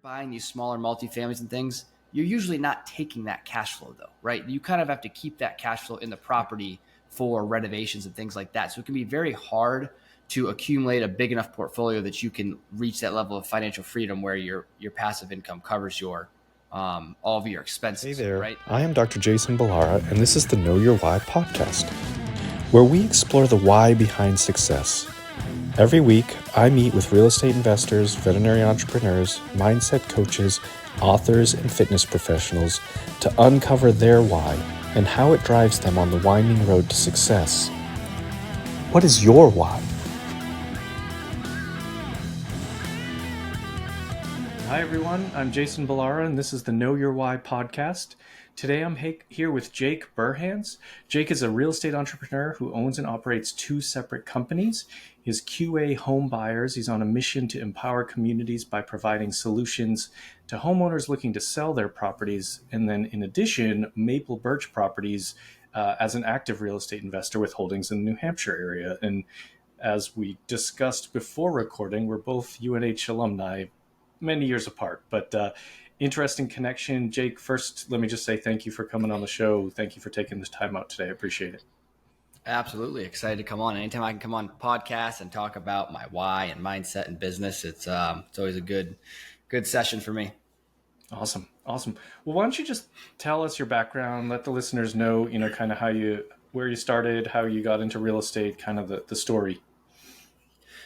buying these smaller multifamilies and things, you're usually not taking that cash flow though, right? You kind of have to keep that cash flow in the property for renovations and things like that. So it can be very hard to accumulate a big enough portfolio that you can reach that level of financial freedom where your passive income covers your all of your expenses. Hey there, right? I am Dr. Jason Ballara, and this is the Know Your Why podcast, where we explore the why behind success. Every week, I meet with real estate investors, veterinary entrepreneurs, mindset coaches, authors, and fitness professionals to uncover their why and how it drives them on the winding road to success. What is your why? Hi everyone, I'm Jason Ballara, and this is the Know Your Why podcast. Today I'm here with Jake Burhans. Jake is a real estate entrepreneur who owns and operates two separate companies. He's QA Home Buyers. He's on a mission to empower communities by providing solutions to homeowners looking to sell their properties. And then in addition, Maple Birch Properties as an active real estate investor with holdings in the New Hampshire area. And as we discussed before recording, we're both UNH alumni, many years apart, but interesting connection. Jake, first, let me just say thank you for coming on the show. Thank you for taking this time out today. I appreciate it. Absolutely. Excited to come on. Anytime I can come on podcasts and talk about my why and mindset and business, it's always a good session for me. Awesome. Well, why don't you just tell us your background, let the listeners know, kind of where you started, how you got into real estate, kind of the story.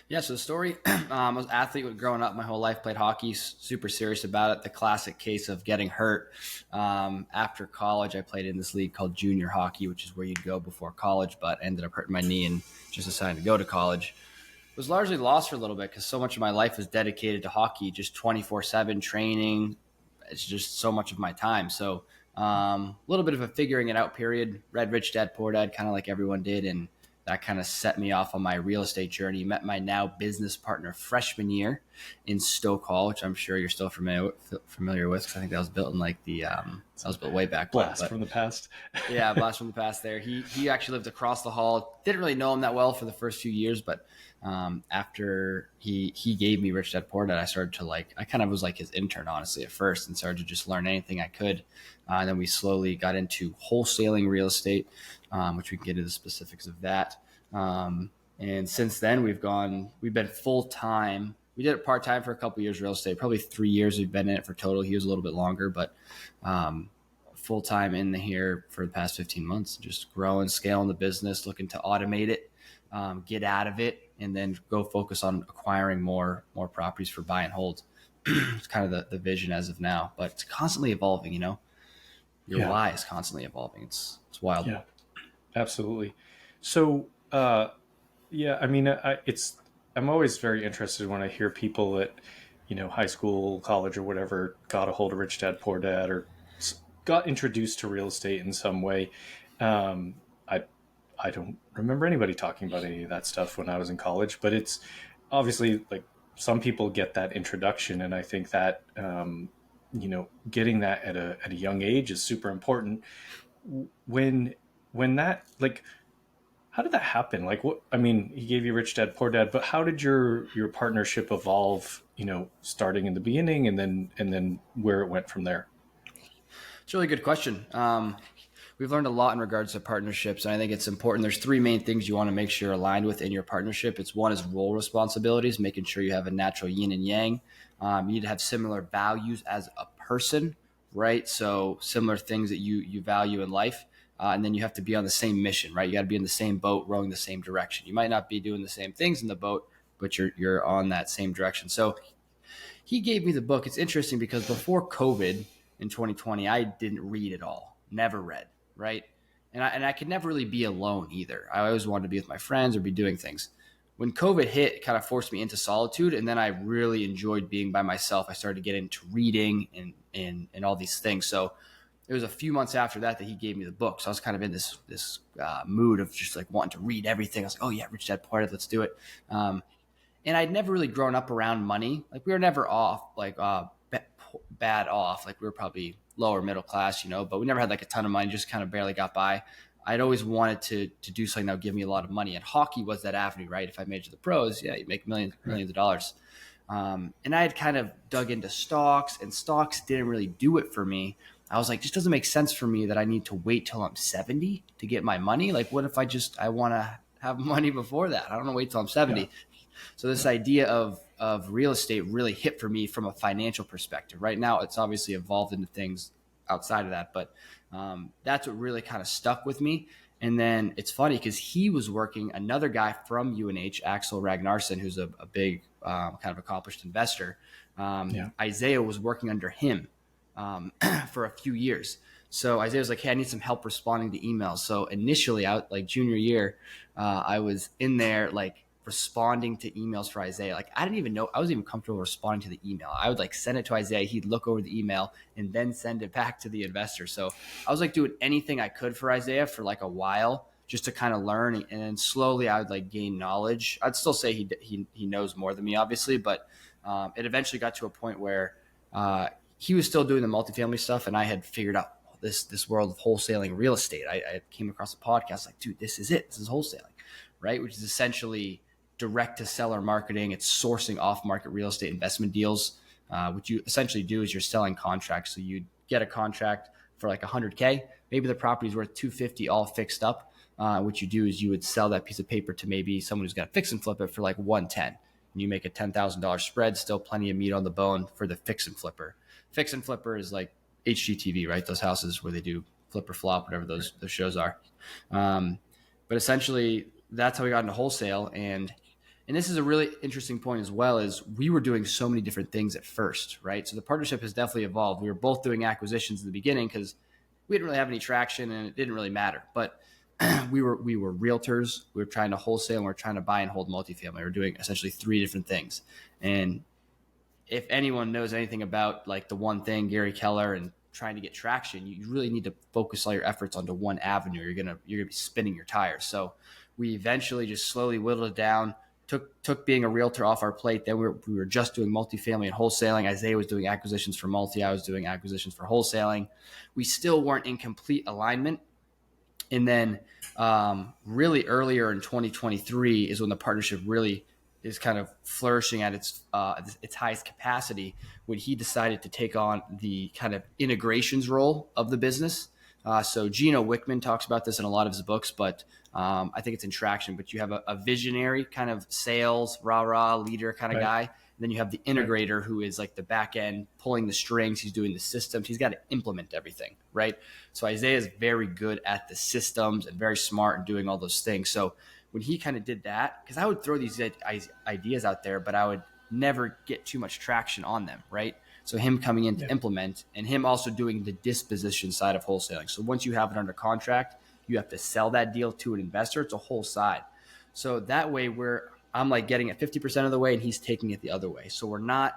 Yeah, so the story, I was an athlete growing up my whole life, played hockey, super serious about it. The classic case of getting hurt. After college, I played in this league called junior hockey, which is where you'd go before college, but ended up hurting my knee and just decided to go to college. Was largely lost for a little bit because so much of my life was dedicated to hockey, just 24/7 training. It's just so much of my time. So a little bit of a figuring it out period. Read Rich Dad Poor Dad, kind of like everyone did, and that kind of set me off on my real estate journey. Met my now business partner freshman year in Stoke Hall, which I'm sure you're still familiar with, because I think that was built in that was built way back. Blast from the past. Yeah, blast from the past there. He actually lived across the hall. Didn't really know him that well for the first few years, but after he gave me Rich Dad Poor Dad, I started to I kind of was like his intern, honestly, at first, and started to just learn anything I could. And then we slowly got into wholesaling real estate, which we can get into the specifics of that. And since then we've been full time. We did it part time for a couple of years, real estate, probably 3 years we've been in it for total. He was a little bit longer, but full time in here for the past 15 months, just growing, scaling the business, looking to automate it, get out of it, and then go focus on acquiring more properties for buy and hold. It's kind of the vision as of now, but it's constantly evolving. Your why is constantly evolving. It's wild. Yeah, absolutely. So, I'm always very interested when I hear people at, high school, college, or whatever, got a hold of Rich Dad Poor Dad or got introduced to real estate in some way. I don't remember anybody talking about any of that stuff when I was in college, but it's obviously some people get that introduction, and I think that getting that at a young age is super important. When that how did that happen? He gave you Rich Dad Poor Dad, but how did your partnership evolve, starting in the beginning and then where it went from there? It's a really good question. We've learned a lot in regards to partnerships, and I think it's important. There's three main things you want to make sure you're aligned with in your partnership. One is role responsibilities, making sure you have a natural yin and yang. You need to have similar values as a person, right? So similar things that you value in life. And then you have to be on the same mission, right? You got to be in the same boat, rowing the same direction. You might not be doing the same things in the boat, but you're on that same direction. So he gave me the book. It's interesting because before COVID in 2020, I didn't read at all, never read, right? And I could never really be alone either. I always wanted to be with my friends or be doing things. When COVID hit, it kind of forced me into solitude, and then I really enjoyed being by myself. I started to get into reading and all these things. So it was a few months after that he gave me the book. So I was kind of in this mood of just wanting to read everything. I was like, oh yeah, Rich Dad Poor Dad, let's do it. And I'd never really grown up around money. We were never bad off. We were probably lower middle class, but we never had a ton of money, just kind of barely got by. I'd always wanted to do something that would give me a lot of money. And hockey was that avenue, right? If I made it to the pros, yeah, you make millions of dollars. And I had kind of dug into stocks, and stocks didn't really do it for me. I was like, this doesn't make sense for me that I need to wait till I'm 70 to get my money. Like, what if I want to have money before that? I don't want to wait till I'm Yeah. 70. So this Yeah. idea of real estate really hit for me from a financial perspective. Right now, it's obviously evolved into things outside of that, but that's what really kind of stuck with me. And then it's funny because he was working, another guy from UNH, Axel Ragnarsson, who's a big kind of accomplished investor. Yeah. Isaiah was working under him for a few years. So Isaiah was like, "Hey, I need some help responding to emails." So initially, out like junior year, I was in there like responding to emails for Isaiah. Like I didn't even know I was even comfortable responding to the email. I would like send it to Isaiah. He'd look over the email and then send it back to the investor. So I was like doing anything I could for Isaiah for like a while just to kind of learn, and then slowly I would like gain knowledge. I'd still say he knows more than me, obviously, but it eventually got to a point where he was still doing the multifamily stuff, and I had figured out this world of wholesaling real estate. I came across a podcast like, dude, this is it. This is wholesaling, right? Which is essentially direct to seller marketing. It's sourcing off market real estate investment deals. What you essentially do is you're selling contracts. So you get a contract for like 100K. Maybe the property is worth 250, all fixed up. What you do is you would sell that piece of paper to maybe someone who's going to fix and flip it for like 110. And you make a $10,000 spread, still plenty of meat on the bone for the fix and flipper. Fix and flipper is like HGTV, right? Those houses where they do flip or flop, whatever those shows are. But essentially, that's how we got into wholesale. And this is a really interesting point as well, is we were doing so many different things at first, right? So the partnership has definitely evolved. We were both doing acquisitions in the beginning because we didn't really have any traction and it didn't really matter. But we were realtors. We were trying to wholesale and we are trying to buy and hold multifamily. We were doing essentially three different things. And if anyone knows anything about like the one thing, Gary Keller, and trying to get traction, you really need to focus all your efforts onto one avenue. You're gonna be spinning your tires. So we eventually just slowly whittled it down. Took being a realtor off our plate. Then we were just doing multifamily and wholesaling. Isaiah was doing acquisitions for multi. I was doing acquisitions for wholesaling. We still weren't in complete alignment. And then really earlier in 2023 is when the partnership really is kind of flourishing at its highest capacity, when he decided to take on the kind of integrations role of the business. So Gino Wickman talks about this in a lot of his books, but I think it's in Traction. But you have a visionary kind of sales, rah-rah leader kind of Right. guy. And then you have the Right. integrator who is like the back end, pulling the strings. He's doing the systems. He's got to implement everything, right? So Isaiah is very good at the systems and very smart in doing all those things. So when he kind of did that, because I would throw these ideas out there, but I would never get too much traction on them, right? So him coming in to Yeah. implement, and him also doing the disposition side of wholesaling. So once you have it under contract, you have to sell that deal to an investor. It's a whole side. So that way I'm like getting it 50% of the way and he's taking it the other way. So we're not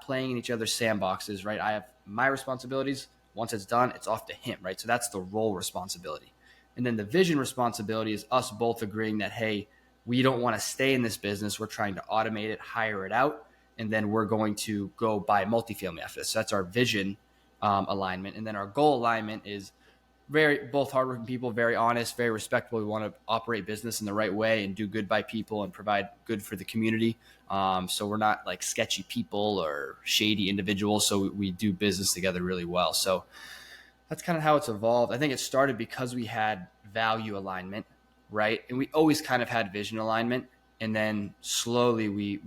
playing in each other's sandboxes, right? I have my responsibilities. Once it's done, it's off to him, right? So that's the role responsibility. And then the vision responsibility is us both agreeing that, hey, we don't want to stay in this business. We're trying to automate it, hire it out, and then we're going to go buy multifamily after this. So that's our vision alignment. And then our goal alignment is both hardworking people, very honest, very respectable. We want to operate business in the right way and do good by people and provide good for the community. So we're not like sketchy people or shady individuals. So we do business together really well. So that's kind of how it's evolved. I think it started because we had value alignment, right? And we always kind of had vision alignment. And then slowly we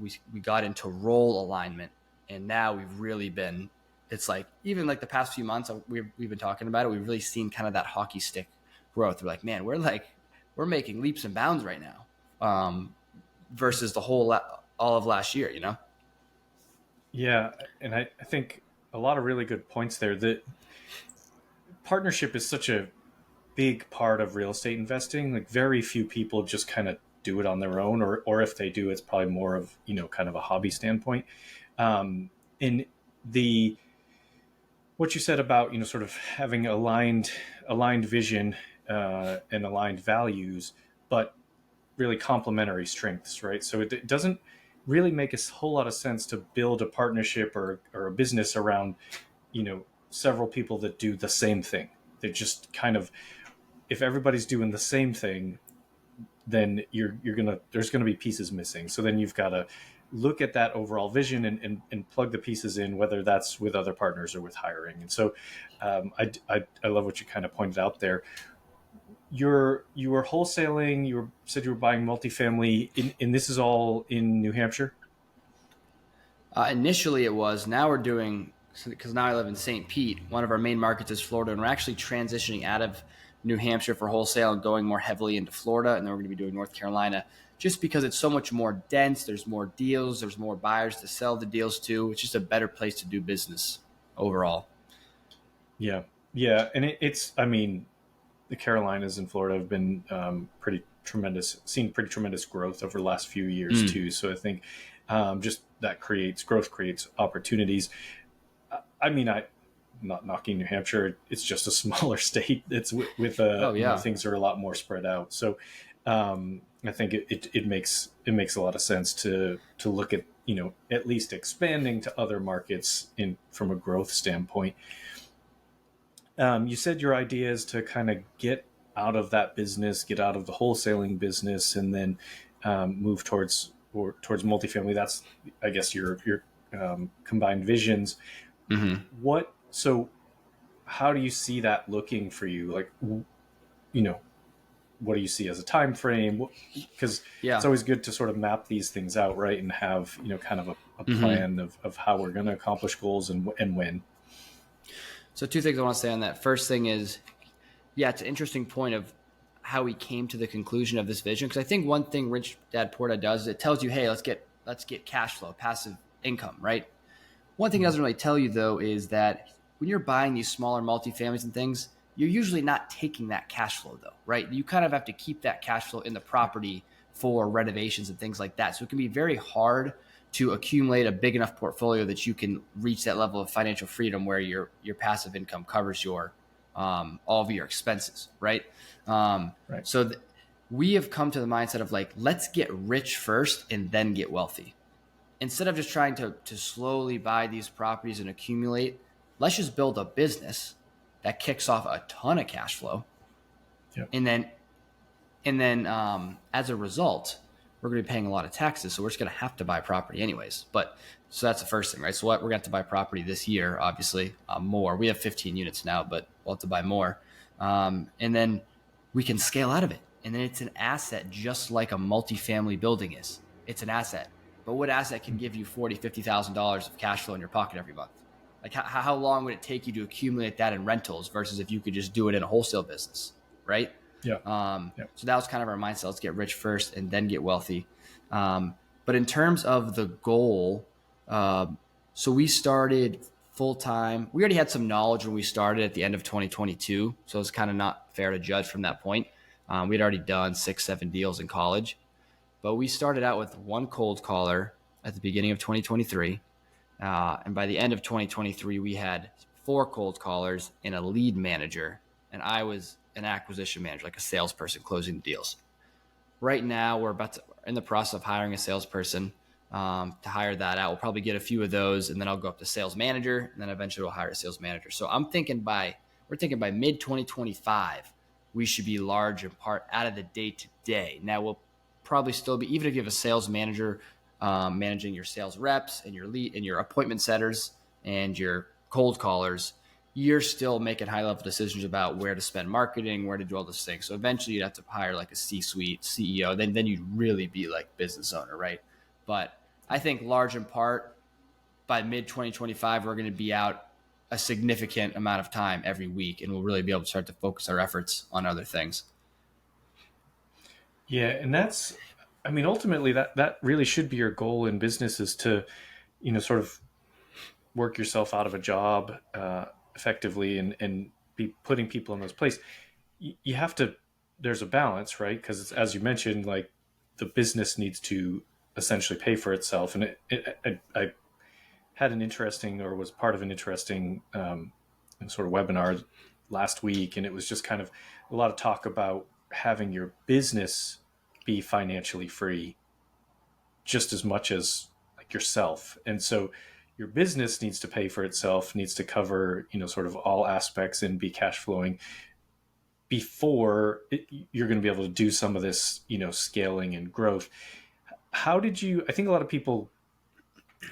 got into role alignment. And now we've really been, it's like, even like the past few months, we've been talking about it. We've really seen kind of that hockey stick growth. We're like, man, we're making leaps and bounds right now versus all of last year, you know? Yeah. And I think a lot of really good points there. That partnership is such a big part of real estate investing. Like very few people just kind of do it on their own, or if they do, it's probably more of, kind of a hobby standpoint. In the what you said about, sort of having aligned vision and aligned values, but really complementary strengths, right? So it doesn't really make a whole lot of sense to build a partnership or a business around, several people that do the same thing. They're just kind of, if everybody's doing the same thing, then there's gonna be pieces missing. So then you've got to look at that overall vision and plug the pieces in, whether that's with other partners or with hiring. And so I love what you kind of pointed out there. You were wholesaling. Said you were buying multifamily, and this is all in New Hampshire. Initially, it was. Now we're doing, because now I live in St. Pete. One of our main markets is Florida, and we're actually transitioning out of New Hampshire for wholesale and going more heavily into Florida. And then we're going to be doing North Carolina just because it's so much more dense. There's more deals, there's more buyers to sell the deals to. It's just a better place to do business overall. Yeah, yeah, and it's. I mean, the Carolinas and Florida have been pretty tremendous, seen pretty tremendous growth over the last few years too. So I think just that creates growth, creates opportunities. I mean, I not knocking New Hampshire. It's just a smaller state. It's with Oh, yeah. things are a lot more spread out. So I think it makes a lot of sense to look at at least expanding to other markets in from a growth standpoint. You said your idea is to kind of get out of that business, get out of the wholesaling business, and then move towards multifamily. That's, I guess, your combined visions. Mm-hmm. What so? How do you see that looking for you? Like, what do you see as a time frame? Because it's Yeah. always good to sort of map these things out, right, and have kind of a Mm-hmm. plan of how we're going to accomplish goals and when. So, two things I want to say on that. First thing is, yeah, it's an interesting point of how we came to the conclusion of this vision. Because I think one thing Rich Dad Poor Dad does is it tells you, hey, let's get cash flow, passive income, right? One thing it doesn't really tell you though is that when you're buying these smaller multifamilies and things, you're usually not taking that cash flow though, right? You kind of have to keep that cash flow in the property for renovations and things like that. So it can be very hard to accumulate a big enough portfolio that you can reach that level of financial freedom where your passive income covers your all of your expenses, right? Right. So we have come to the mindset of like, let's get rich first and then get wealthy instead of just trying to slowly buy these properties and accumulate. Let's just build a business that kicks off a ton of cash flow, Yep. and then as a result, we're going to be paying a lot of taxes, so we're just going to have to buy property anyways. But so that's the first thing, right? So what we're going to have to buy property this year, obviously, more. We have 15 units now, but we'll have to buy more, and then we can scale out of it, and then it's an asset just like a multifamily building is. It's an asset, but what asset can give you $40,000-$50,000 of cash flow in your pocket every month? Like how long would it take you to accumulate that in rentals versus if you could just do it in a wholesale business, right? Yeah. So that was kind of our mindset. Let's get rich first and then get wealthy. But in terms of the goal, so we started full time. We already had some knowledge when we started at the end of 2022. So it's kind of not fair to judge from that point. We had already done 6, 7 deals in college, but we started out with one cold caller at the beginning of 2023. And by the end of 2023, we had 4 cold callers and a lead manager. And I was an acquisition manager, like a salesperson closing deals. Right now, we're in the process of hiring a salesperson to hire that out. We'll probably get a few of those, and then I'll go up to sales manager, and then eventually we'll hire a sales manager. So we're thinking by mid 2025, we should be large in part out of the day to day. Now we'll probably still be, even if you have a sales manager managing your sales reps and your lead and your appointment setters and your cold callers, you're still making high level decisions about where to spend marketing, where to do all those things. So eventually you'd have to hire like a C-suite CEO. Then you'd really be like business owner, right? But I think large in part by mid 2025, we're going to be out a significant amount of time every week, and we'll really be able to start to focus our efforts on other things. Yeah, and that's, I mean, ultimately that really should be your goal in business, is to, sort of work yourself out of a job effectively and be putting people in those places. You have to. There's a balance, right? Because as you mentioned, like the business needs to essentially pay for itself, and I had an interesting, or was part of an interesting sort of webinar last week, and it was just kind of a lot of talk about having your business be financially free just as much as like yourself. And so your business needs to pay for itself, needs to cover, sort of all aspects and be cash flowing before you're going to be able to do some of this, scaling and growth. How did you, I think a lot of people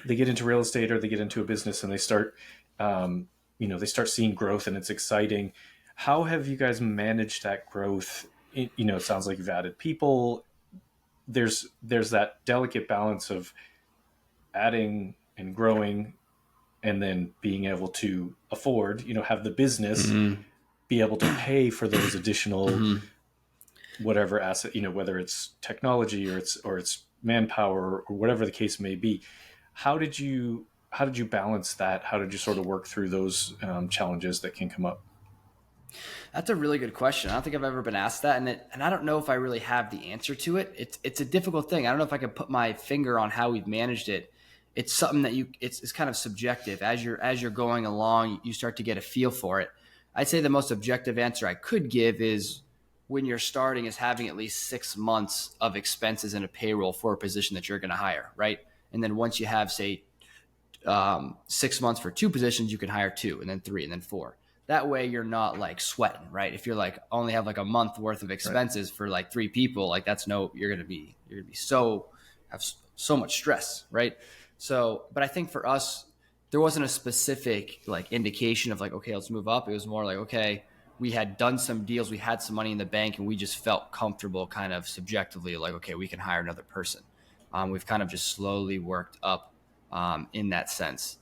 they get into real estate or they get into a business and they start, they start seeing growth and it's exciting. How have you guys managed that growth? It sounds like you've added people. There's that delicate balance of adding and growing and then being able to afford, have the business Mm-hmm. be able to pay for those additional Mm-hmm. whatever asset, whether it's technology or it's manpower or whatever the case may be. How did you balance that? How did you sort of work through those challenges that can come up? That's a really good question. I don't think I've ever been asked that, and I don't know if I really have the answer to it. It's a difficult thing. I don't know if I can put my finger on how we've managed it. It's something that it's kind of subjective. As you're going along, you start to get a feel for it. I'd say the most objective answer I could give is when you're starting is having at least 6 months of expenses in a payroll for a position that you're going to hire, right? And then once you have, say, 6 months for two positions, you can hire two, and then three, and then four. That way, you're not like sweating, right? If you're like only have like a month worth of Right. expenses for like three people, like that's no, you're gonna be so have so much stress, right? So, but I think for us, there wasn't a specific like indication of like, okay, let's move up. It was more like, okay, we had done some deals, we had some money in the bank, and we just felt comfortable, kind of subjectively, like, okay, we can hire another person. We've kind of just slowly worked up in that sense.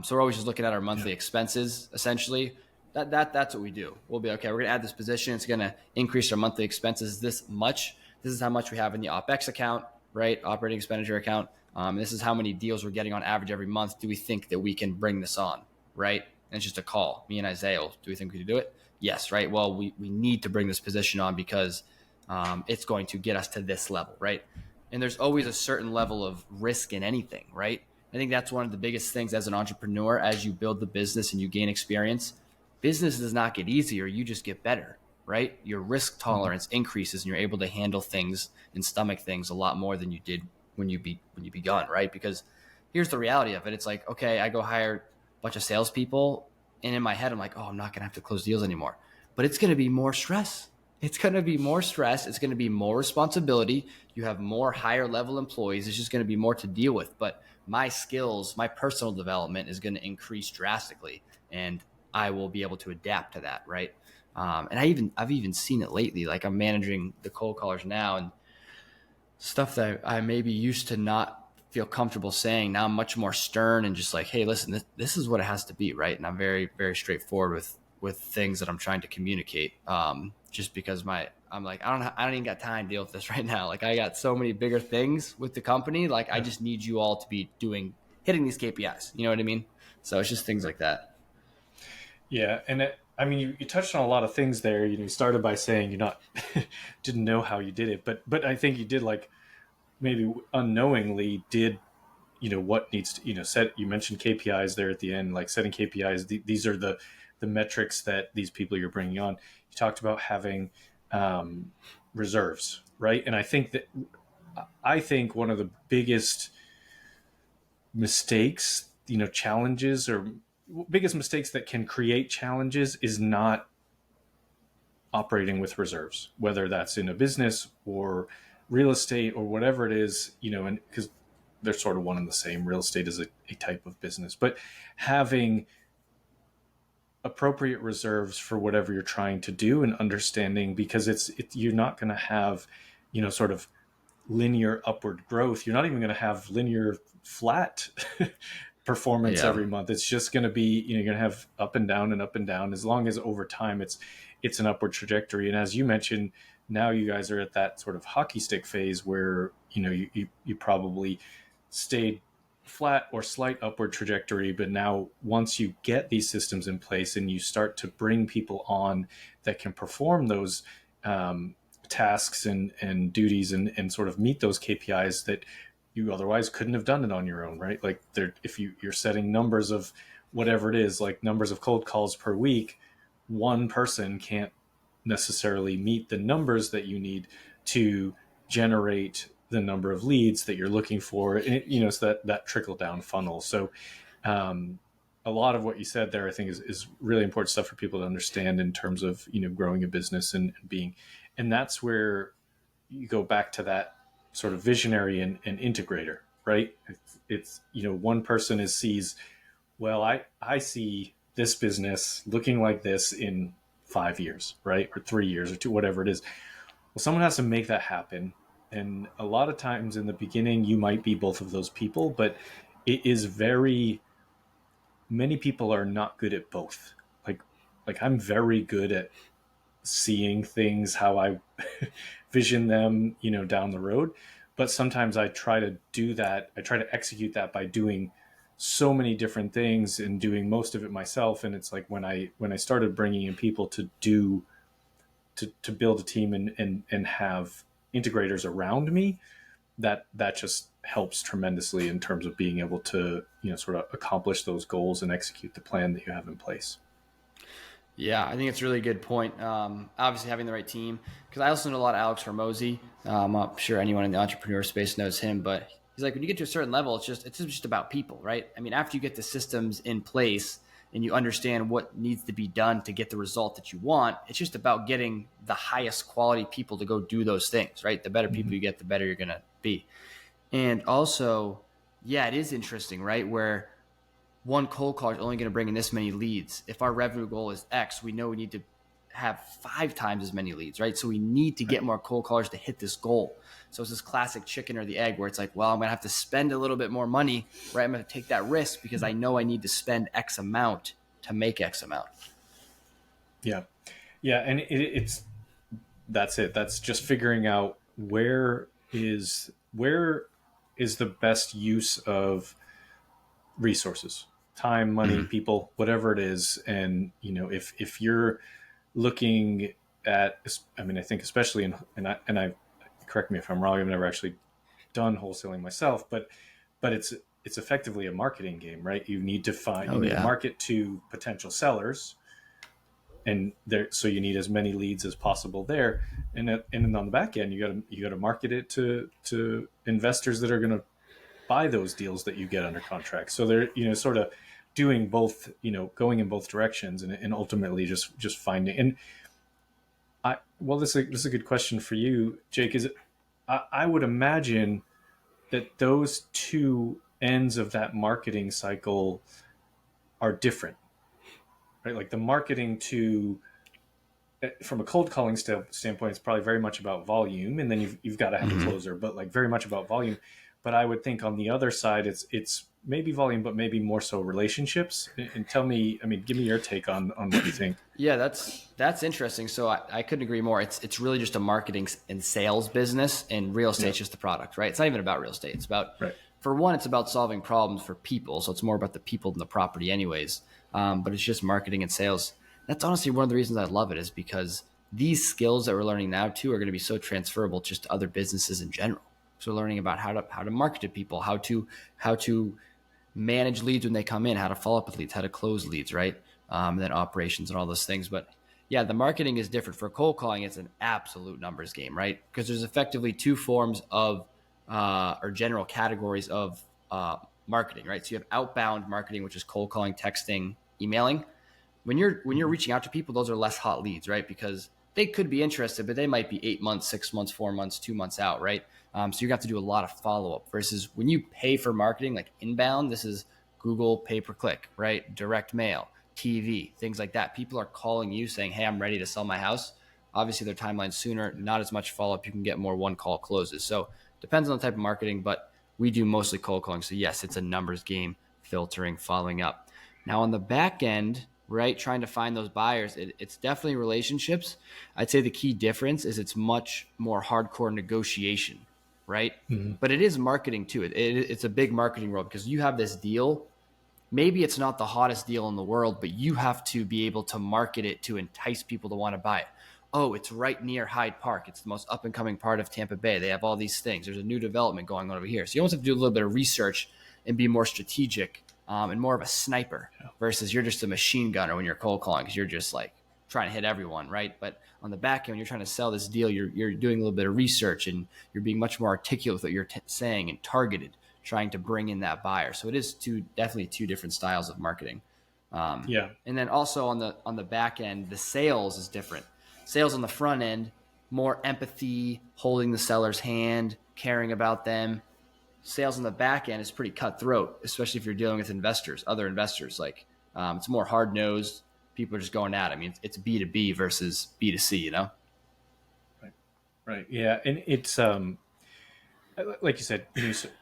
So we're always just looking at our Yeah. monthly expenses, essentially. That's what we do. We'll be okay. We're going to add this position. It's going to increase our monthly expenses this much. This is how much we have in the OpEx account, right? Operating expenditure account. This is how many deals we're getting on average every month. Do we think that we can bring this on, right? And it's just a call. Me and Isaiah, do we think we can do it? Yes, right. Well, we need to bring this position on because it's going to get us to this level, right? And there's always a certain level of risk in anything, right? I think that's one of the biggest things as an entrepreneur. As you build the business and you gain experience, business does not get easier. You just get better, right? Your risk Mhm. tolerance increases and you're able to handle things and stomach things a lot more than you did when you begun, right? Because here's the reality of it. It's like, okay, I go hire a bunch of salespeople, and in my head, I'm like, oh, I'm not gonna have to close deals anymore. But it's gonna be more stress. It's gonna be more stress. It's gonna be more responsibility. You have more higher level employees. It's just gonna be more to deal with. But my skills, my personal development is going to increase drastically, and I will be able to adapt to that, right? And I've even seen it lately. Like I'm managing the cold callers now, and stuff that I maybe used to not feel comfortable saying. Now I'm much more stern and just like, hey, listen, this is what it has to be, right? And I'm very, very straightforward with things that I'm trying to communicate. Just because I'm like, I don't even got time to deal with this right now. Like I got so many bigger things with the company. Like I Yeah. just need you all to be hitting these KPIs. You know what I mean? So it's just things Right. like that. Yeah, and I mean, you touched on a lot of things there. You started by saying you not didn't know how you did it, but I think you did, like, maybe unknowingly did, what needs to, set. You mentioned KPIs there at the end, like setting KPIs. These are the metrics that these people you're bringing on. You talked about having um, reserves, right? And I think one of the biggest mistakes, challenges, or biggest mistakes that can create challenges is not operating with reserves, whether that's in a business or real estate or whatever it is, and because they're sort of one and the same. Real estate is a type of business, but having appropriate reserves for whatever you're trying to do and understanding, because you're not going to have, sort of linear upward growth. You're not even going to have linear flat performance Yeah. every month. It's just going to be, you're going to have up and down and up and down, as long as over time it's an upward trajectory. And as you mentioned, now you guys are at that sort of hockey stick phase where, you probably stayed flat or slight upward trajectory, but now once you get these systems in place and you start to bring people on that can perform those tasks and duties and sort of meet those KPIs that you otherwise couldn't have done it on your own, right? Like, if you're setting numbers of whatever it is, like numbers of cold calls per week, one person can't necessarily meet the numbers that you need to generate the number of leads that you're looking for. And it's that trickle down funnel. So um, a lot of what you said there, I think, is really important stuff for people to understand in terms of, growing a business and being, and that's where you go back to that sort of visionary and integrator. right? It's one person sees, well, I see this business looking like this in 5 years, right? Or 3 years or two, whatever it is. Well, someone has to make that happen. And a lot of times in the beginning, you might be both of those people, but it is many people are not good at both. Like, like I'm very good at seeing things how I vision them, down the road. But sometimes I try to do that. I try to execute that by doing so many different things and doing most of it myself. And it's like when I started bringing in people to do to build a team and have integrators around me, that just helps tremendously in terms of being able to sort of accomplish those goals and execute the plan that you have in place. Yeah, I think it's a really good point. Obviously, having the right team, because I also know a lot of Alex Hormozy. I'm sure anyone in the entrepreneur space knows him, but he's like, when you get to a certain level, it's just about people, right? I mean, after you get the systems in place and you understand what needs to be done to get the result that you want, it's just about getting the highest quality people to go do those things, right? The better people Mm-hmm. you get, the better you're gonna be. And also, yeah, it is interesting, right? Where one cold call is only going to bring in this many leads. If our revenue goal is X, we know we need to have 5 times as many leads, right? So we need to get Right. more cold callers to hit this goal. So it's this classic chicken or the egg where it's like, well, I'm going to have to spend a little bit more money, right? I'm going to take that risk because I know I need to spend X amount to make X amount. Yeah. Yeah. And it's that's it. That's just figuring out where is the best use of resources, time, money, Mm-hmm. people, whatever it is. And if you're looking at, I mean, I think especially and I correct me if I'm wrong, I've never actually done wholesaling myself, but it's effectively a marketing game, right? You Oh, need to yeah. market to potential sellers, and there, so you need as many leads as possible there. And on the back end, you got to market it to investors that are going to buy those deals that you get under contract. So they're sort of doing both, going in both directions, and ultimately just finding. And this is a good question for you, Jake. Is it? I would imagine that those two ends of that marketing cycle are different, right? Like the marketing to from a cold calling standpoint, it's probably very much about volume, and then you've got to have a Mm-hmm. closer, but like very much about volume. But I would think on the other side, it's maybe volume, but maybe more so relationships. And tell me, I mean, give me your take on what you think. Yeah, that's interesting. So I couldn't agree more. It's really just a marketing and sales business, and real Yeah, estate's just the product, right? It's not even about real estate. It's about, right. for one, it's about solving problems for people. So it's more about the people than the property, anyways. But it's just marketing and sales. That's honestly one of the reasons I love it, is because these skills that we're learning now too are going to be so transferable just to other businesses in general. So we're learning about how to market to people, how to manage leads when they come in, how to follow up with leads, how to close leads, right? And then operations and all those things. But yeah, the marketing is different. For cold calling, it's an absolute numbers game, right? Because there's effectively two forms of or general categories of marketing, right? So you have outbound marketing, which is cold calling, texting, emailing. When you're Mm-hmm. reaching out to people, those are less hot leads, right? Because they could be interested, but they might be 8 months, 6 months, 4 months, 2 months out, right? So you have to do a lot of follow up. Versus when you pay for marketing, like inbound, this is Google pay per click, right? Direct mail, TV, things like that. People are calling you saying, "Hey, I'm ready to sell my house." Obviously, their timeline's sooner. Not as much follow up. You can get more one call closes. So depends on the type of marketing, but we do mostly cold calling. So yes, it's a numbers game, filtering, following up. Now on the back end, right, trying to find those buyers, it's definitely relationships. I'd say the key difference is it's much more hardcore negotiation, right? Mm-hmm. But it is marketing too. It's a big marketing role, because you have this deal. Maybe it's not the hottest deal in the world, but you have to be able to market it to entice people to want to buy it. Oh, it's right near Hyde Park. It's the most up and coming part of Tampa Bay. They have all these things. There's a new development going on over here. So you almost have to do a little bit of research and be more strategic, and more of a sniper, Yeah. versus you're just a machine gunner when you're cold calling, because you're just like trying to hit everyone, right? But on the back end, when you're trying to sell this deal, you're doing a little bit of research, and you're being much more articulate with what you're saying, and targeted, trying to bring in that buyer. So it is definitely two different styles of marketing. Yeah. And then also on the back end, the sales is different. Sales on the front end, more empathy, holding the seller's hand, caring about them. Sales on the back end is pretty cutthroat, especially if you're dealing with other investors. Like it's more hard nosed. People are just going at it. I mean, it's B2B versus B2C, you know? Right. Right. Yeah. And it's, like you said,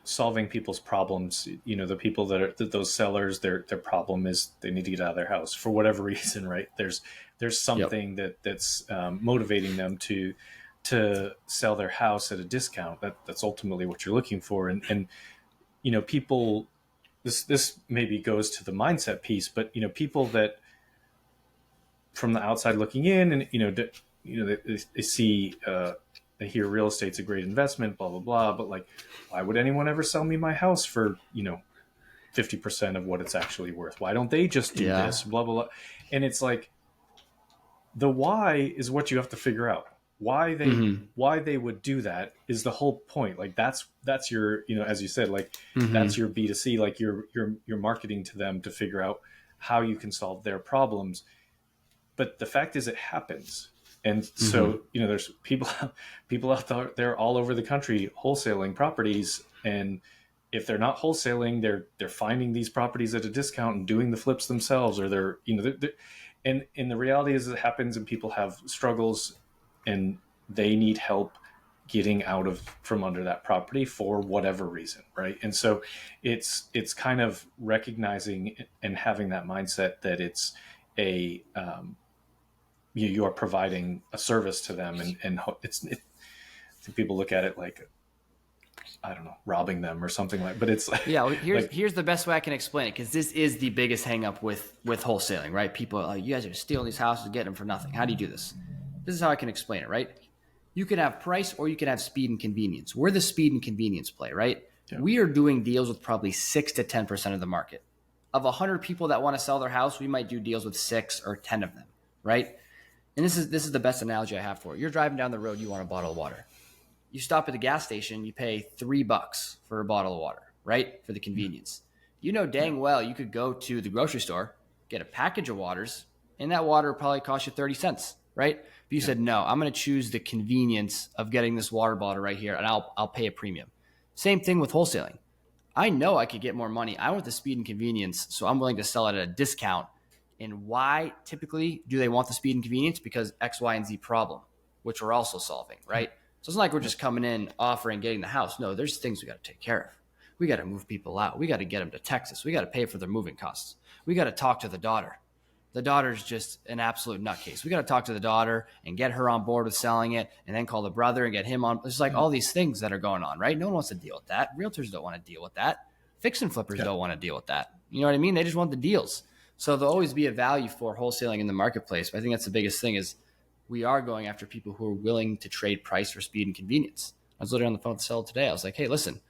solving people's problems. The people those sellers, their problem is they need to get out of their house for whatever reason, right? There's Yep. something that's motivating them to sell their house at a discount. That's ultimately what you're looking for. And people. This maybe goes to the mindset piece, but people that from the outside looking in, and they see. They hear real estate's a great investment, blah blah blah. But like, why would anyone ever sell me my house for 50% of what it's actually worth? Why don't they just do Yeah. this? Blah blah blah. And it's like the why is what you have to figure out. Mm-hmm. Why they would do that is the whole point. Like that's your as you said, like Mm-hmm. that's your B2C. Like you're marketing to them to figure out how you can solve their problems. But the fact is, it happens. And Mm-hmm. so, there's people out there all over the country wholesaling properties. And if they're not wholesaling, they're finding these properties at a discount and doing the flips themselves, or and the reality is it happens and people have struggles and they need help getting out of from under that property for whatever reason. Right. And so it's kind of recognizing and having that mindset that it's a, you are providing a service to them, and I think people look at it like, I don't know, robbing them or something like. But it's Yeah, well, like here's the best way I can explain it, because this is the biggest hang up with wholesaling, right? People are like, you guys are stealing these houses and getting them for nothing. How do you do this? This is how I can explain it, right? You can have price or you can have speed and convenience. We're the speed and convenience play, right? yeah, We are doing deals with probably 6 to 10% of the market. Of 100 people that want to sell their house, we might do deals with 6 or 10 of them, right? And this is the best analogy I have for it. You're driving down the road, you want a bottle of water. You stop at the gas station, you pay $3 for a bottle of water, right? For the convenience. You know yeah, dang well you could go to the grocery store, get a package of waters, and that water probably cost you 30 cents, right? But you yeah, said, no, I'm going to choose the convenience of getting this water bottle right here, and I'll pay a premium. Same thing with wholesaling. I know I could get more money. I want the speed and convenience, so I'm willing to sell it at a discount. And why typically do they want the speed and convenience? Because X, Y, and Z problem, which we're also solving, right? So it's not like we're yeah, just coming in, offering, getting the house. No, there's things we got to take care of. We got to move people out. We got to get them to Texas. We got to pay for their moving costs. We got to talk to the daughter. The daughter's just an absolute nutcase. We got to talk to the daughter and get her on board with selling it, and then call the brother and get him on. It's like all these things that are going on, right? No one wants to deal with that. Realtors don't want to deal with that. Fix and flippers yeah, don't want to deal with that. You know what I mean? They just want the deals. So there'll always be a value for wholesaling in the marketplace. But I think that's the biggest thing is we are going after people who are willing to trade price for speed and convenience. I was literally on the phone with the seller today. I was like, hey, listen,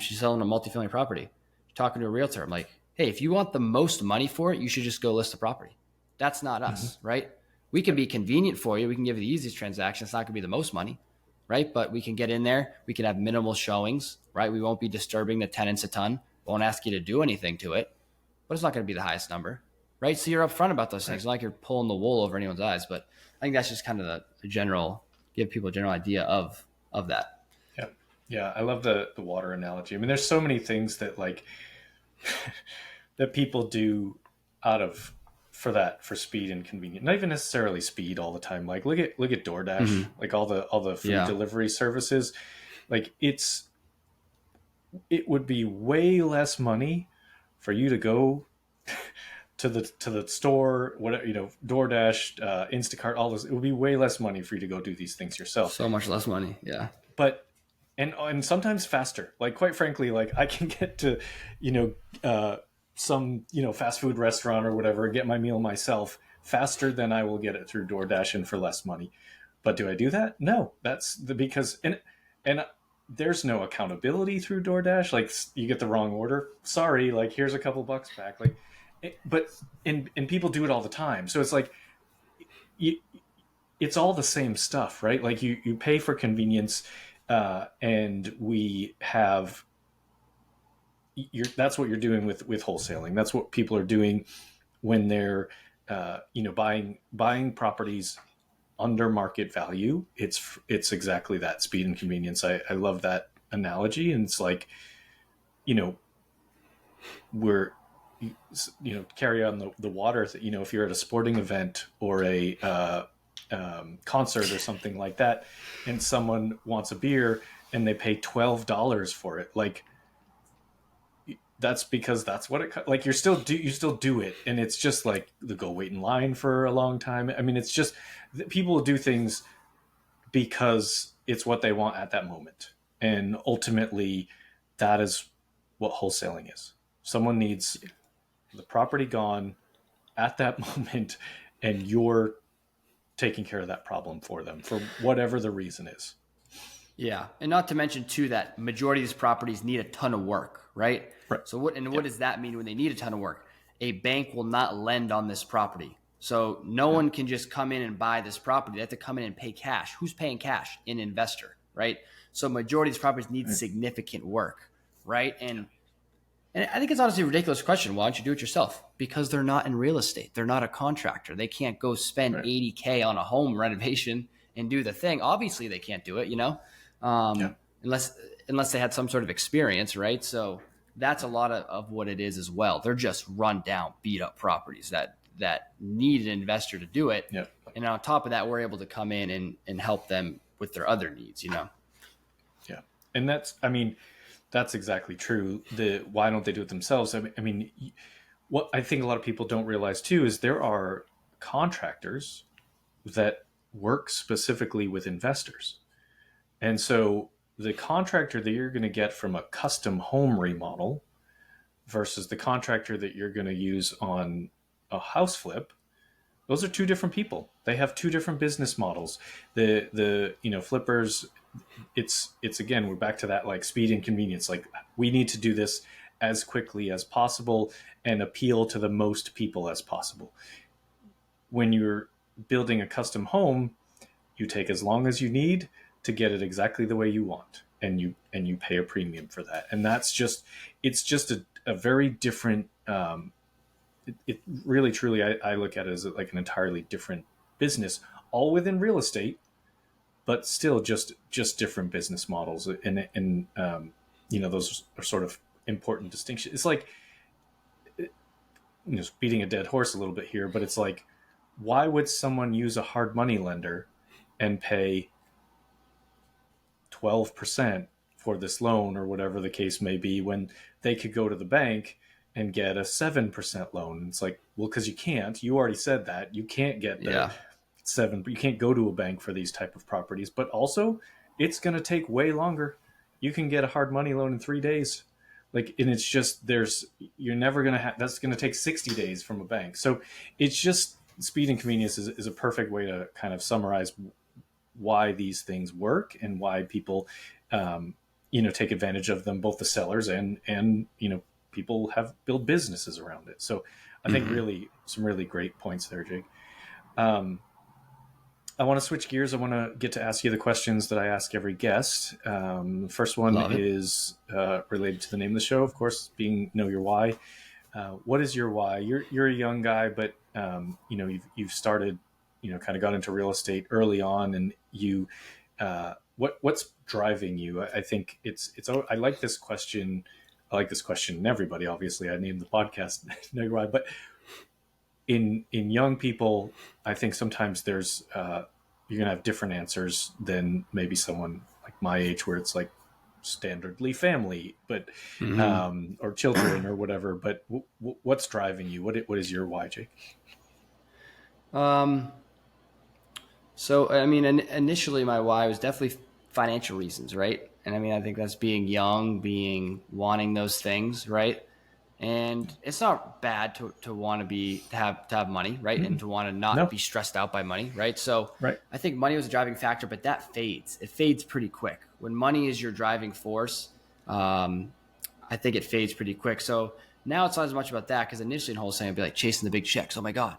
she's selling a multifamily property. Talking to a realtor, I'm like, hey, if you want the most money for it, you should just go list the property. That's not mm-hmm, us, right? We can yeah, be convenient for you. We can give you the easiest transaction. It's not going to be the most money, right? But we can get in there. We can have minimal showings, right? We won't be disturbing the tenants a ton. Won't ask you to do anything to it, but it's not going to be the highest number, right? So you're upfront about those things. right, It's not like you're pulling the wool over anyone's eyes, but I think that's just kind of the general, give people a general idea of that. yeah, yeah. I love the water analogy. I mean, there's so many things that like that people do out of for speed and convenience. Not even necessarily speed all the time. Like look at DoorDash, Mm-hmm. like all the food Yeah. delivery services. Like it would be way less money for you to go to the store, whatever, DoorDash, Instacart, all this. It would be way less money for you to go do these things yourself. So much less money. Yeah. But and sometimes faster. Like quite frankly, like I can get to, you know, some fast food restaurant or whatever, get my meal myself faster than I will get it through DoorDash and for less money. But do I do that? No. Because and there's no accountability through DoorDash. Like you get the wrong order, sorry. Like here's a couple bucks back. Like, but and people do it all the time. So it's like you, it's all the same stuff, right? Like you pay for convenience, and we have that's what you're doing with wholesaling. That's what people are doing when they're buying properties under market value. It's exactly that, speed and convenience. I love that analogy. And it's like, you know, we're, carry on the water, if you're at a sporting event or a concert or something like that, and someone wants a beer and they pay $12 for it, like, that's because that's what it, like, you still do it. And it's just like they go wait in line for a long time. I mean, it's just people do things because it's what they want at that moment. And ultimately that is what wholesaling is. Someone needs the property gone at that moment, and you're taking care of that problem for them for whatever the reason is. Yeah. And not to mention too, that majority of these properties need a ton of work, right? Right. So what does that mean when they need a ton of work? A bank will not lend on this property. So no one can just come in and buy this property. They have to come in and pay cash. Who's paying cash? An investor, right? So majority of these properties need significant work, right? And I think it's honestly a ridiculous question. Why don't you do it yourself? Because they're not in real estate. They're not a contractor. They can't go spend $80K on a home renovation and do the thing. Obviously they can't do it, unless they had some sort of experience, right? So that's a lot of what it is as well. They're just run down, beat up properties that need an investor to do it. Yeah. And on top of that, we're able to come in and help them with their other needs, Yeah. And that's exactly true. Why don't they do it themselves? I mean, what I think a lot of people don't realize too is there are contractors that work specifically with investors. And so the contractor that you're going to get from a custom home remodel versus the contractor that you're going to use on a house flip, those are two different people. They have two different business models. The flippers, it's again, we're back to that, like, speed and convenience. Like, we need to do this as quickly as possible and appeal to the most people as possible. When you're building a custom home, you take as long as you need to get it exactly the way you want, and you pay a premium for that. And it's just a very different, it really truly, I look at it as like an entirely different business, all within real estate, but still just different business models. And those are sort of important distinctions. It's like, beating a dead horse a little bit here, but it's like, why would someone use a hard money lender and pay 12% for this loan or whatever the case may be, when they could go to the bank and get a 7% loan? It's like, well, because you already said that you can't get the 7, but you can't go to a bank for these type of properties. But also, it's going to take way longer. You can get a hard money loan in 3 days. Like, and it's just, you're never going to have, that's going to take 60 days from a bank. So it's just, speed and convenience is a perfect way to kind of summarize why these things work and why people, take advantage of them, both the sellers and people have built businesses around it. So I think really some really great points there, Jake. I want to switch gears. I want to get to ask you the questions that I ask every guest. The first one is related to the name of the show, of course, being Know Your Why. What is your why? You're a young guy, but you've started, kind of got into real estate early on, and what's driving you? I think I like this question. I like this question in everybody. Obviously, I named the podcast Know Your Why, but in young people, I think sometimes there's you're gonna have different answers than maybe someone like my age, where it's like standardly family, but or children or whatever. But what's driving you? What is your why, Jake? So I mean, initially my why was definitely financial reasons, right? And I mean, I think that's being young, wanting those things, right? And it's not bad to want to have money, right? And to want to not be stressed out by money, right? So I think money was a driving factor, but that fades. It fades pretty quick. When money is your driving force, I think it fades pretty quick. So now it's not as much about that, because initially in wholesaling, I'd be like chasing the big checks. Oh my God.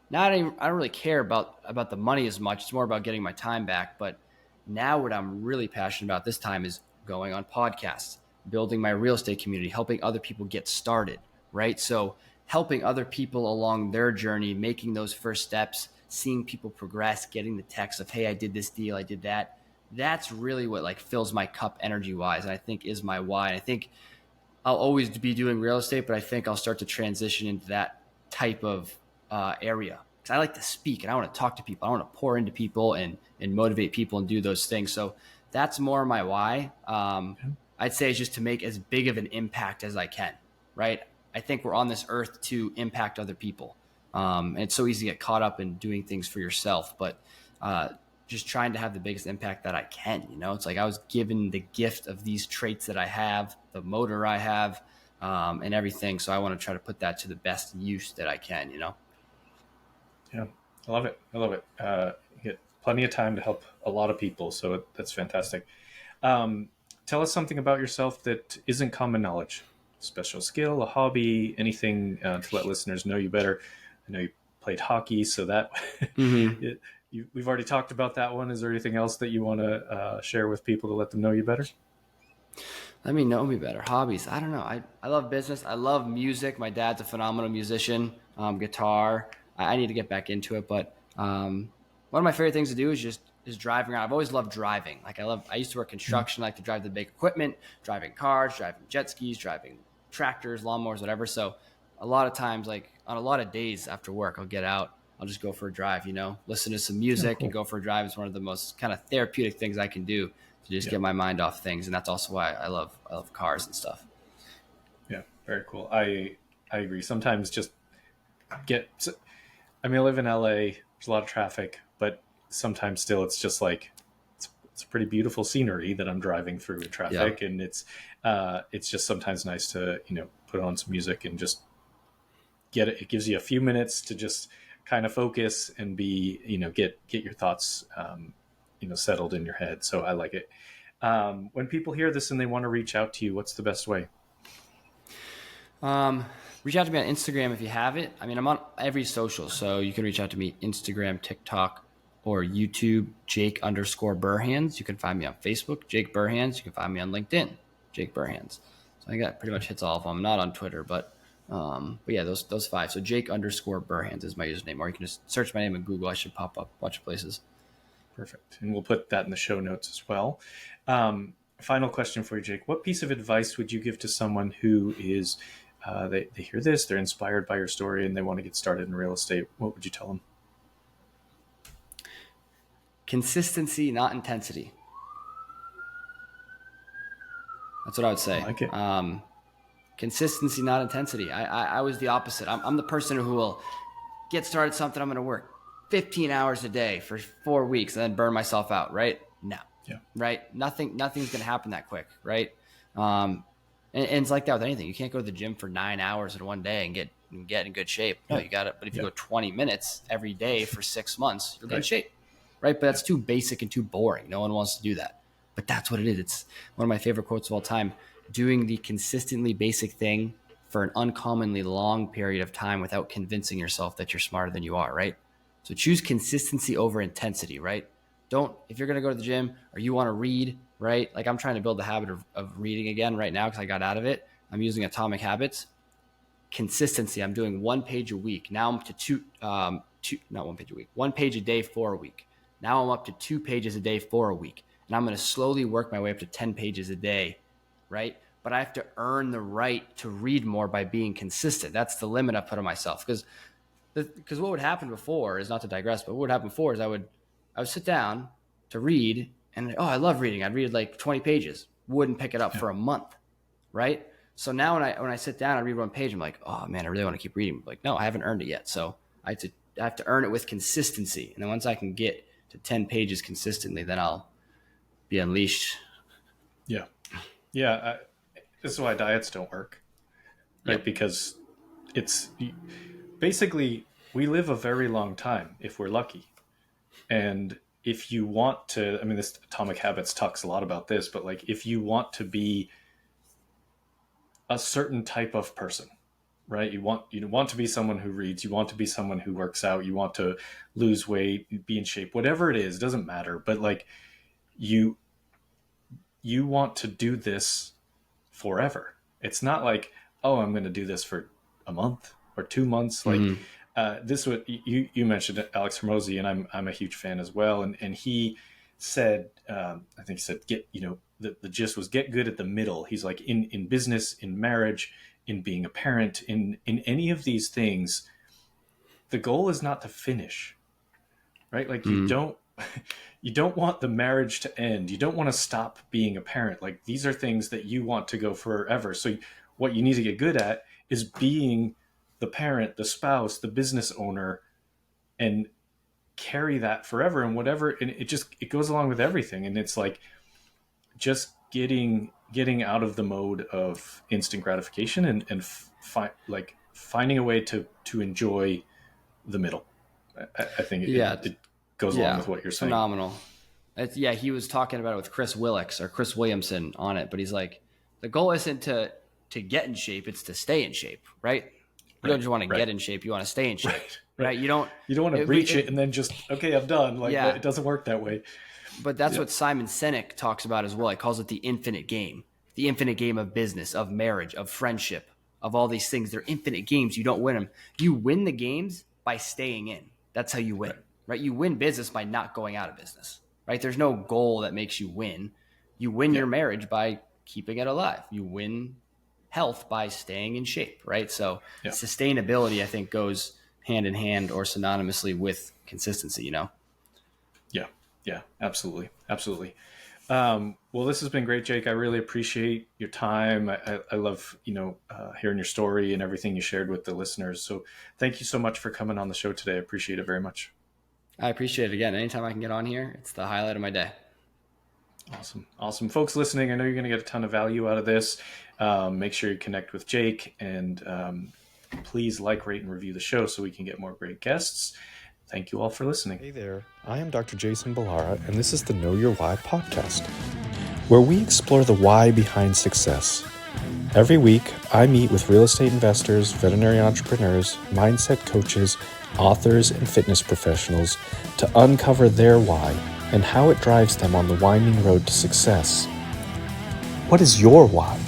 Now I don't really care about the money as much. It's more about getting my time back. But now what I'm really passionate about this time is going on podcasts, building my real estate community, helping other people get started, right? So helping other people along their journey, making those first steps, seeing people progress, getting the text of, hey, I did this deal, I did that. that's really what like fills my cup energy wise, and I think is my why. And I think I'll always be doing real estate, but I think I'll start to transition into that type of area because I like to speak and I want to talk to people. I want to pour into people and motivate people and do those things. So that's more my why. I'd say it's just to make as big of an impact as I can, right? I think we're on this earth to impact other people. And it's so easy to get caught up in doing things for yourself, but just trying to have the biggest impact that I can. It's like I was given the gift of these traits that I have, the motor I have, and everything. So I want to try to put that to the best use that I can. Yeah, I love it. I love it. You get plenty of time to help a lot of people, so that's fantastic. Tell us something about yourself that isn't common knowledge. Special skill, a hobby, anything to let listeners know you better. I know you played hockey, so that Mm-hmm. we've already talked about that one. Is there anything else that you want to share with people to let them know you better? Let me know me better. Hobbies. I don't know. I love business. I love music. My dad's a phenomenal musician, guitar. I need to get back into it. But one of my favorite things to do is driving around. I've always loved driving. Like I used to work construction. I like to drive the big equipment, driving cars, driving jet skis, driving tractors, lawnmowers, whatever. So a lot of times, like on a lot of days after work, I'll get out. I'll just go for a drive, listen to some Oh, music and cool. go for a drive. It's one of the most kind of therapeutic things I can do to just Yeah, get my mind off things. And that's also why I love cars and stuff. yeah, very cool. I agree. Sometimes just get. I mean, I live in LA. There's a lot of traffic, but sometimes still, it's just like it's pretty beautiful scenery that I'm driving through in Yeah. traffic, and it's just sometimes nice to put on some music and just get it. It gives you a few minutes to just kind of focus and be get your thoughts settled in your head. So I like it. When people hear this and they want to reach out to you, what's the best way? Um, Reach out to me on Instagram if you have it. I mean, I'm on every social, so you can reach out to me Instagram, TikTok, or YouTube, Jake_Burhans. You can find me on Facebook, Jake Burhans. You can find me on LinkedIn, Jake Burhans. So I got pretty much hits all of them. I'm not on Twitter, but yeah, those five. So Jake_Burhans is my username, or you can just search my name in Google. I should pop up a bunch of places. Perfect. And we'll put that in the show notes as well. Final question for you, Jake. What piece of advice would you give to someone who is, they hear this, they're inspired by your story, and they want to get started in real estate? What would you tell them? Consistency, not intensity. That's what I would I say. like it. Consistency, not intensity. I was the opposite. I'm the person who will get started something. I'm going to work 15 hours a day for 4 weeks and then burn myself out. Right? No. Yeah. Right? Nothing's going to happen that quick. Right? And it's like that with anything. You can't go to the gym for 9 hours in one day and get in good shape. No, Yeah. you got it. But if you Yeah. go 20 minutes every day for 6 months, you'll get in Right. shape. Right? But that's too basic and too boring. No one wants to do that. But that's what it is. It's one of my favorite quotes of all time. Doing the consistently basic thing for an uncommonly long period of time without convincing yourself that you're smarter than you are, right? So choose consistency over intensity, right? Don't, if you're going to go to the gym or you want to read, right? Like I'm trying to build the habit of reading again right now because I got out of it. I'm using Atomic Habits. Consistency. I'm doing 1 page a week. Now I'm up to not 1 page a week, 1 page a day for a week. Now I'm up to 2 pages a day for a week. And I'm going to slowly work my way up to 10 pages a day, right? But I have to earn the right to read more by being consistent. That's the limit I put on myself. Because what would happen before is, not to digress, but what would happen before is I would sit down to read and, I love reading. I'd read like 20 pages, wouldn't pick it up Yeah. for a month, right? So now when I sit down and read 1 page, I'm like, oh man, I really want to keep reading. Like, no, I haven't earned it yet. So I have to earn it with consistency. And then once I can get to 10 pages consistently, then I'll be unleashed. Yeah. Yeah. This is why diets don't work, right? Yep. Because it's basically, we live a very long time if we're lucky. And if you want to, I mean, this Atomic Habits talks a lot about this, but like if you want to be a certain type of person, right? You want to be someone who reads, you want to be someone who works out, you want to lose weight, be in shape, whatever it is, doesn't matter. But like you want to do this forever. It's not like, oh, I'm going to do this for a month or 2 months. Like this, what you mentioned Alex Hormozy, and I'm a huge fan as well. And he said, I think he said, the gist was get good at the middle. He's like, in business, in marriage, in being a parent, in any of these things, the goal is not to finish, right? Like you don't want the marriage to end. You don't want to stop being a parent. Like these are things that you want to go forever. So what you need to get good at is being the parent, the spouse, the business owner, and carry that forever. And whatever, and it goes along with everything. And it's like just getting out of the mode of instant gratification and finding a way to enjoy the middle. I think it goes along with what you're saying. Phenomenal. He was talking about it with Chris Williamson on it, but he's like, the goal isn't to get in shape, it's to stay in shape, right? You don't just want to get in shape, you want to stay in shape, right? You don't want to reach it and then just, okay, I'm done. It doesn't work that way. But that's what Simon Sinek talks about as well. He calls it the infinite game of business, of marriage, of friendship, of all these things. They're infinite games. You don't win them. You win the games by staying in. That's how you win, right? You win business by not going out of business, right? There's no goal that makes you win. You win your marriage by keeping it alive. You win health by staying in shape, right? So sustainability, I think, goes hand in hand or synonymously with consistency, Yeah, absolutely. Well, this has been great, Jake. I really appreciate your time. I love, hearing your story and everything you shared with the listeners. So thank you so much for coming on the show today. I appreciate it very much. I appreciate it. Again, anytime I can get on here, it's the highlight of my day. Awesome. Folks listening, I know you're going to get a ton of value out of this. Make sure you connect with Jake and please rate, and review the show so we can get more great guests. Thank you all for listening. Hey there, I am Dr. Jason Ballara, and this is the Know Your Why podcast, where we explore the why behind success. Every week, I meet with real estate investors, veterinary entrepreneurs, mindset coaches, authors, and fitness professionals to uncover their why and how it drives them on the winding road to success. What is your why?